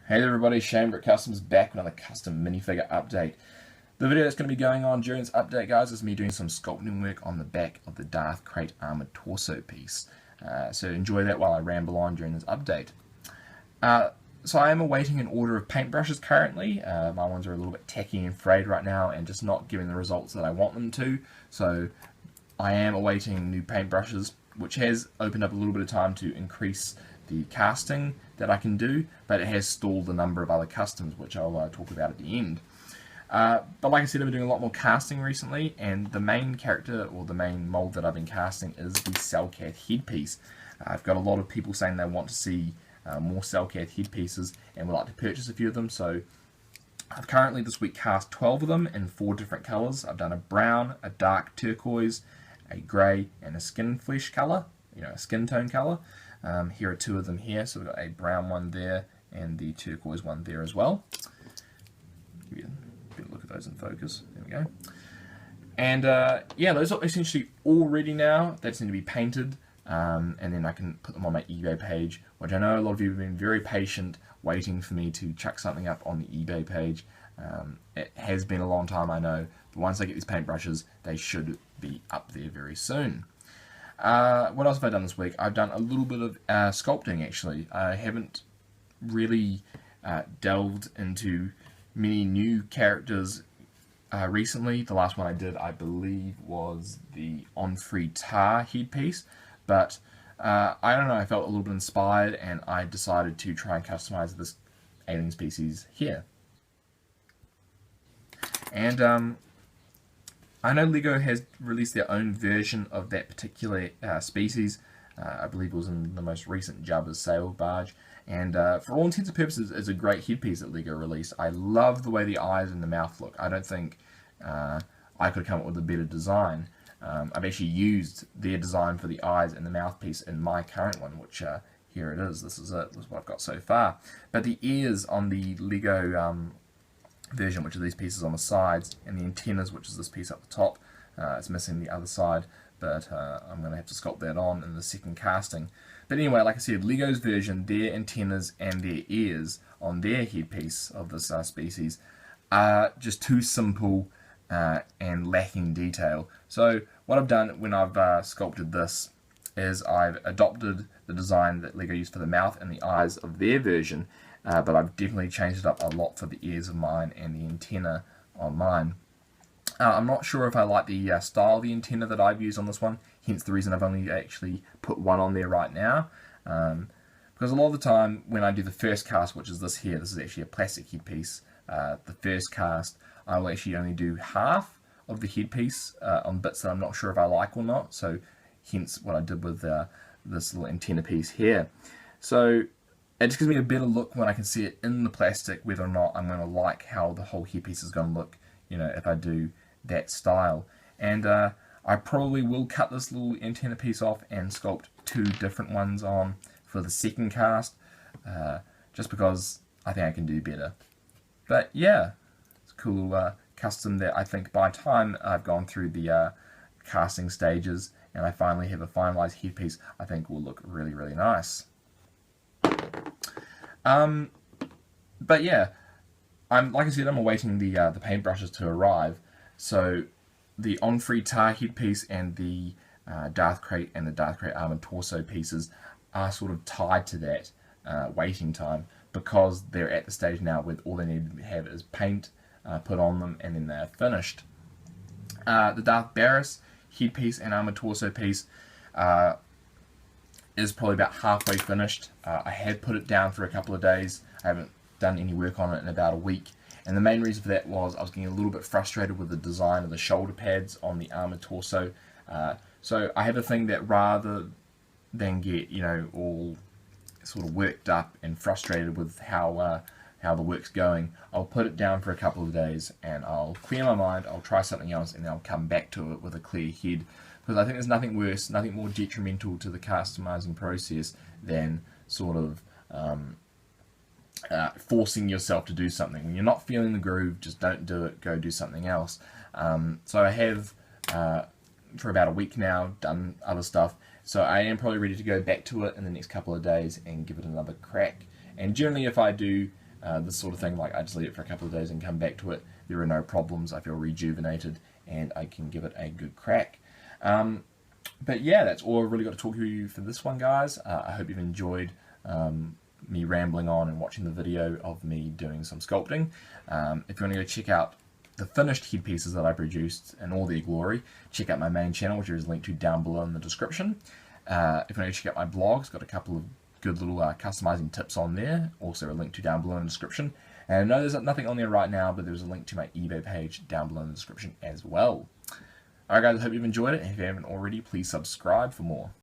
Hey there everybody, Shane Brick Customs back with another custom minifigure update. The video that's going to be going on during this update, guys, is me doing some sculpting work on the back of the Darth Crate armored torso piece. So enjoy that while I ramble on during this update. So I am awaiting an order of paintbrushes currently. My ones are a little bit tacky and frayed right now and just not giving the results that I want them to. So I am awaiting new paintbrushes, which has opened up a little bit of time to increase the casting that I can do, but it has stalled a number of other customs, which I'll talk about at the end. But like I said, I've been doing a lot more casting recently, and the main character, or the main mold that I've been casting is the Selkath headpiece. I've got a lot of people saying they want to see more Selkath headpieces and would like to purchase a few of them, so I've currently this week cast 12 of them in 4 different colours. I've done a brown, a dark turquoise, a grey, and a skin flesh colour, a skin tone colour. Here are 2 of them here, so we've got a brown one there and the turquoise one there as well. Give you a bit of a look at those in focus. There we go. And yeah, those are essentially all ready now. They just need to be painted, and then I can put them on my eBay page, which I know a lot of you have been very patient waiting for me to chuck something up on the eBay page. It has been a long time, I know, but once I get these paintbrushes, they should be up there very soon. What else have I done this week? I've done a little bit of sculpting, actually. I haven't really delved into many new characters recently. The last one I did, I believe, was the On-Free Tar headpiece, but I don't know, I felt a little bit inspired and I decided to try and customize this alien species here. And I know LEGO has released their own version of that particular species. I believe it was in the most recent Jabba's Sail Barge. And for all intents and purposes, it's a great headpiece that LEGO released. I love the way the eyes and the mouth look. I don't think I could come up with a better design. I've actually used their design for the eyes and the mouthpiece in my current one, which here it is. This is it. This is what I've got so far. But the ears on the LEGO version, which are these pieces on the sides, and the antennas, which is this piece up the top. It's missing the other side, but I'm going to have to sculpt that on in the second casting. But anyway, like I said, LEGO's version, their antennas and their ears on their headpiece of this species are just too simple and lacking detail. So what I've done when I've sculpted this is I've adopted the design that LEGO used for the mouth and the eyes of their version, but I've definitely changed it up a lot for the ears of mine and the antenna on mine. I'm not sure if I like the style of the antenna that I've used on this one, hence the reason I've only actually put one on there right now. Because a lot of the time when I do the first cast, which is this here, this is actually a plastic headpiece, the first cast, I will actually only do half of the headpiece on bits that I'm not sure if I like or not, so hence what I did with this little antenna piece here. So it just gives me a better look when I can see it in the plastic, whether or not I'm going to like how the whole headpiece is going to look, if I do that style. And I probably will cut this little antenna piece off and sculpt 2 different ones on for the second cast, just because I think I can do better. But yeah, it's a cool custom that I think by the time I've gone through the casting stages and I finally have a finalized headpiece, I think will look really, really nice. But yeah, like I said, I'm awaiting the paintbrushes to arrive. So the On-Free Tar headpiece and the Darth Crate and the Darth Crate armored torso pieces are sort of tied to that waiting time, because they're at the stage now where all they need to have is paint put on them and then they're finished. The Darth Barris headpiece and armored torso piece is probably about halfway finished. I had put it down for a couple of days. I haven't done any work on it in about a week, and the main reason for that was I was getting a little bit frustrated with the design of the shoulder pads on the armored torso. So I have a thing that rather than get all sort of worked up and frustrated with how the work's going, I'll put it down for a couple of days and I'll clear my mind, I'll try something else, and then I'll come back to it with a clear head. Because I think there's nothing worse, nothing more detrimental to the customizing process than sort of forcing yourself to do something. When you're not feeling the groove, just don't do it, go do something else. So I have, for about a week now, done other stuff, so I am probably ready to go back to it in the next couple of days and give it another crack. And generally if I do this sort of thing, like I just leave it for a couple of days and come back to it. There are no problems. I feel rejuvenated and I can give it a good crack. But yeah, that's all I've really got to talk to you for this one, guys. I hope you've enjoyed me rambling on and watching the video of me doing some sculpting. If you want to go check out the finished headpieces that I produced in all their glory, check out my main channel, which is linked to down below in the description. If you want to go check out my blog, it's got a couple of good little customizing tips on there, also a link to down below in the description. And no, there's nothing on there right now, but there's a link to my eBay page down below in the description as well. Alright guys, I hope you've enjoyed it, and if you haven't already, please subscribe for more.